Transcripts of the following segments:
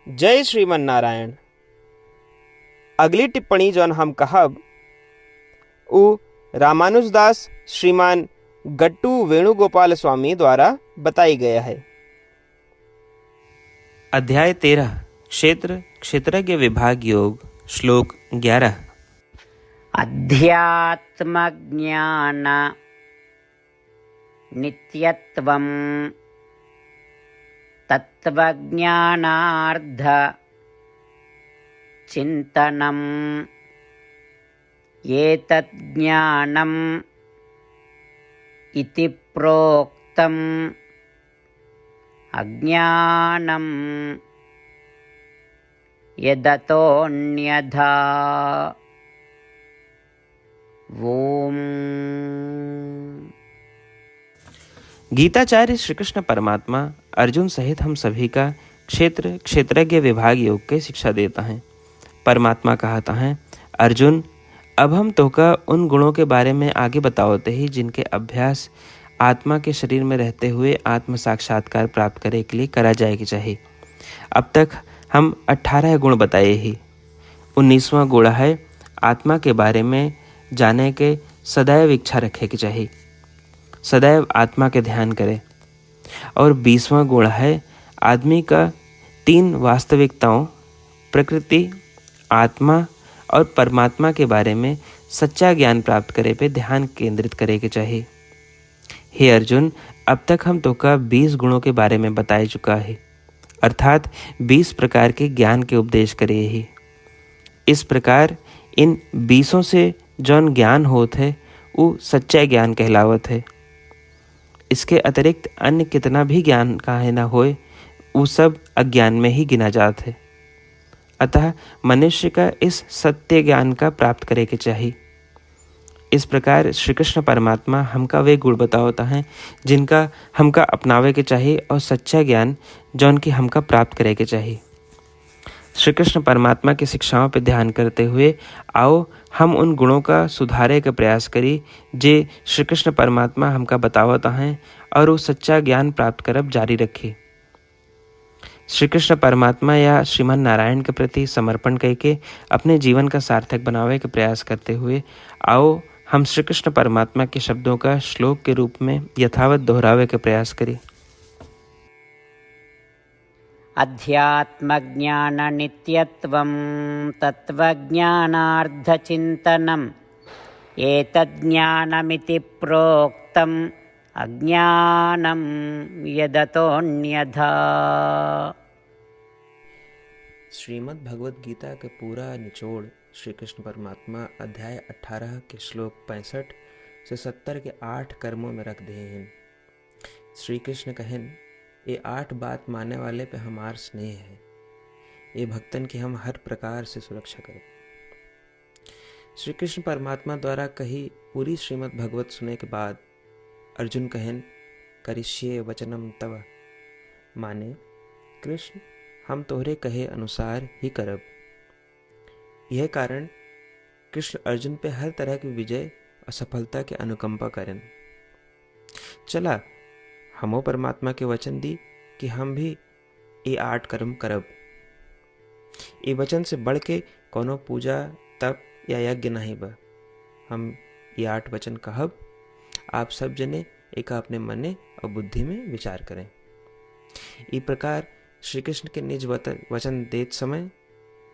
जय श्रीमन नारायण। अगली टिप्पणी जौन हम कहब उ रामानुजदास श्रीमान गट्टू वेणुगोपाल स्वामी द्वारा बताई गया है। अध्याय 13 क्षेत्र क्षेत्रज्ञ विभाग योग श्लोक 11। अध्यात्मज्ञान नित्यत्वं तत्त्वज्ञानार्थ चिन्तनम् एतज्ज्ञानम् इति प्रोक्तम् अज्ञानं यदतोऽन्यथा। ओम। गीताचार्य श्री कृष्ण परमात्मा अर्जुन सहित हम सभी का क्षेत्र क्षेत्रज्ञ विभाग योग के शिक्षा देता है। परमात्मा कहता है, अर्जुन अब हम तोका उन गुणों के बारे में आगे बताओते ही जिनके अभ्यास आत्मा के शरीर में रहते हुए आत्म साक्षात्कार प्राप्त करने के लिए करा जाएगी चाहिए। अब तक हम 18 गुण बताए ही। 19वां गुण है आत्मा के बारे में जाने के सदैव इच्छा रखे की चाहिए, सदैव आत्मा के ध्यान करे। और 20वां गुण है आदमी का 3 वास्तविकताओं प्रकृति, आत्मा और परमात्मा के बारे में सच्चा ज्ञान प्राप्त करे पे ध्यान केंद्रित करे के चाहिए। हे अर्जुन, अब तक हम तो का 20 गुणों के बारे में बताए चुका है, अर्थात 20 प्रकार के ज्ञान के उपदेश करे ही। इस प्रकार इन 20 से जौन ज्ञान होत है वो सच्चा ज्ञान कहलावत है। इसके अतिरिक्त अन्य कितना भी ज्ञान काहे ना होए वो सब अज्ञान में ही गिना जात है। अतः मनुष्य का इस सत्य ज्ञान का प्राप्त करे के चाहिए। इस प्रकार श्री कृष्ण परमात्मा हमका वे गुण बतावता है जिनका हमका अपनावे के चाहिए और सच्चा ज्ञान जौन की हमका प्राप्त करे के चाहिए। श्री कृष्ण परमात्मा की शिक्षाओं पर ध्यान करते हुए आओ हम उन गुणों का सुधारे का प्रयास करी जे श्री कृष्ण परमात्मा हमका बतावता है और वो सच्चा ज्ञान प्राप्त करब जारी रखे। श्री कृष्ण परमात्मा या श्रीमन नारायण के प्रति समर्पण करके अपने जीवन का सार्थक बनावे का प्रयास करते हुए आओ हम श्री कृष्ण परमात्मा के शब्दों का श्लोक के रूप में यथावत दोहरावे का प्रयास करें। अध्यात्मज्ञाननित्यत्वं तत्त्वज्ञानार्धचिन्तनम् एतज्ज्ञानमिति प्रोक्तम् अज्ञानं यदतोऽन्यथा। श्रीमद् भगवद गीता के पूरा निचोड़ श्री कृष्ण परमात्मा अध्याय 18 के श्लोक 65 से 70 के 8 कर्मों में रख दिए हैं। श्री कृष्ण कहन, ये 8 बात मानने वाले पे हमार स्नेह है, ये भक्तन की हम हर प्रकार से सुरक्षा करें। श्री कृष्ण परमात्मा द्वारा कही पूरी श्रीमद् भगवत सुने के बाद अर्जुन कहन, करिष्ये वचनम तव, माने कृष्ण हम तोहरे कहे अनुसार ही करब। यह कारण कृष्ण अर्जुन पे हर तरह की विजय और सफलता के अनुकंपा करें। चला हमो परमात्मा के वचन दी कि हम भी ये 8 कर्म करब। ये वचन से बढ़ के कोनो पूजा तप या यज्ञ नहीं बा। हम ये 8 वचन कहब, आप सब जने एक अपने मने और बुद्धि में विचार करें। इस प्रकार श्री कृष्ण के निज वचन देत समय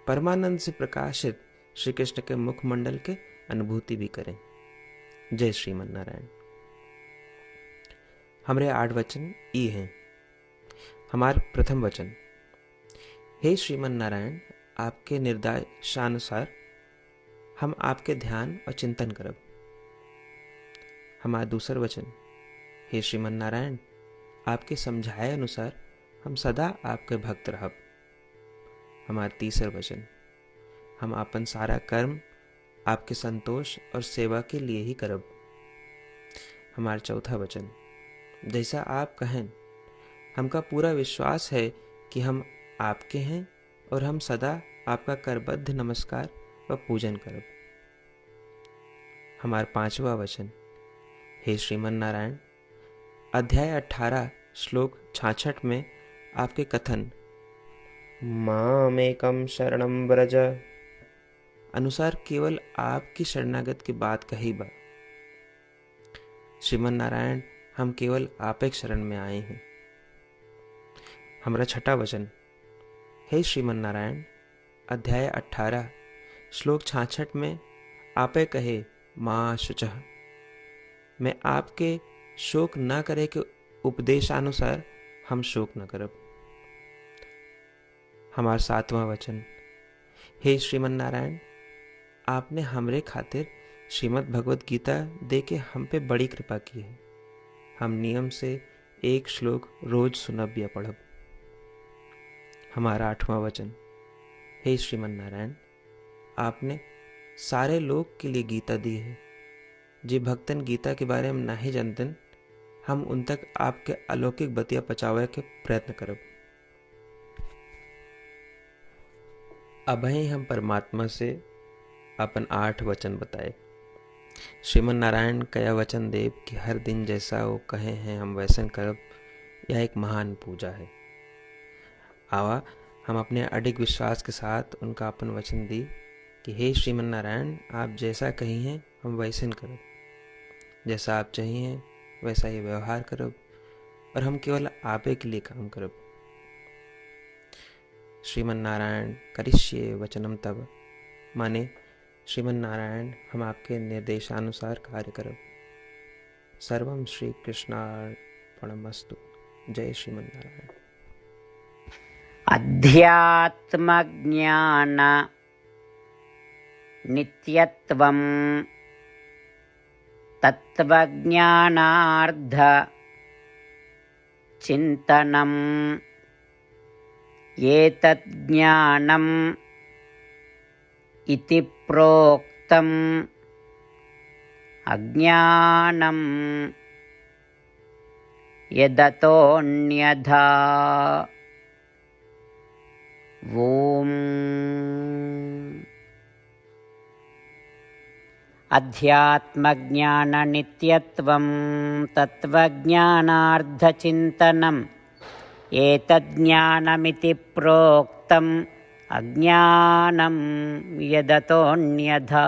परमानंद से प्रकाशित श्री कृष्ण के मुखमंडल के अनुभूति भी करें। जय श्रीमन नारायण। हमारे 8 वचन ये हैं। हमार प्रथम वचन, हे श्रीमन नारायण, आपके निर्देशानुसार हम आपके ध्यान और चिंतन करब। हमारा दूसर वचन, हे श्रीमन नारायण, आपके समझाए अनुसार हम सदा आपके भक्त रहब। हमारा तीसर वचन, हम अपन सारा कर्म आपके संतोष और सेवा के लिए ही करब। हमारा चौथा वचन, जैसा आप कहें हमका पूरा विश्वास है कि हम आपके हैं और हम सदा आपका करबद्ध नमस्कार व पूजन करब। हमारा 5वां वचन, हे श्रीमन नारायण, अध्याय 18 श्लोक 66 में आपके कथन मामेकं शरणं व्रज। अनुसार केवल आपकी शरणागत की बात कही बा। श्रीमन नारायण, हम केवल आप एक शरण में आए हैं। हमारा छठा वचन। हे श्रीमन नारायण, अध्याय 18 श्लोक 66 में आपे कहे माँ शुचः, मैं आपके शोक न करे के उपदेशानुसार हम शोक न करब। हमारा सातवां वचन। हे श्रीमन नारायण, आपने हमरे खातिर श्रीमद् भगवत गीता दे के हम पे बड़ी कृपा की है। हम नियम से एक श्लोक रोज सुनब या पढ़ब। हमारा आठवां वचन। हे श्रीमन नारायण, आपने सारे लोग के लिए गीता दी है। जे भक्तन गीता के बारे में नहीं जानतन, हम उन तक आपके अलौकिक बतिया पहुंचावे के प्रयत्न करब। अभय हम परमात्मा से अपन 8 वचन बताए। श्रीमन नारायण कया वचन देव कि हर दिन जैसा वो कहे हैं हम वैसन करब, यह एक महान पूजा है। आवा हम अपने अडिग विश्वास के साथ उनका अपन वचन दी कि हे श्रीमन नारायण, आप जैसा कही हैं हम वैसन करब, जैसा आप चाहिए वैसा ही व्यवहार करब, और हम केवल आपे के लिए काम करब। श्रीमन नारायण करिष्ये वचनम तब, माने श्रीमन नारायण हम आपके निर्देशानुसार कार्य करब। सर्वम श्री कृष्णार्पणमस्तु। जय श्रीमन नारायण। अध्यात्मज्ञान नित्यत्वं तत्त्वज्ञानार्थ चिन्तनम् एतज्ज्ञानम् इति प्रोक्तम् अज्ञानं यदतोऽन्यथा। ओम अध्यात्मज्ञाननित्यत्वं तत्त्वज्ञानार्धचिन्तनम् एतज्ज्ञानमिति प्रोक्तम् अज्ञानं यदतोऽन्यथा।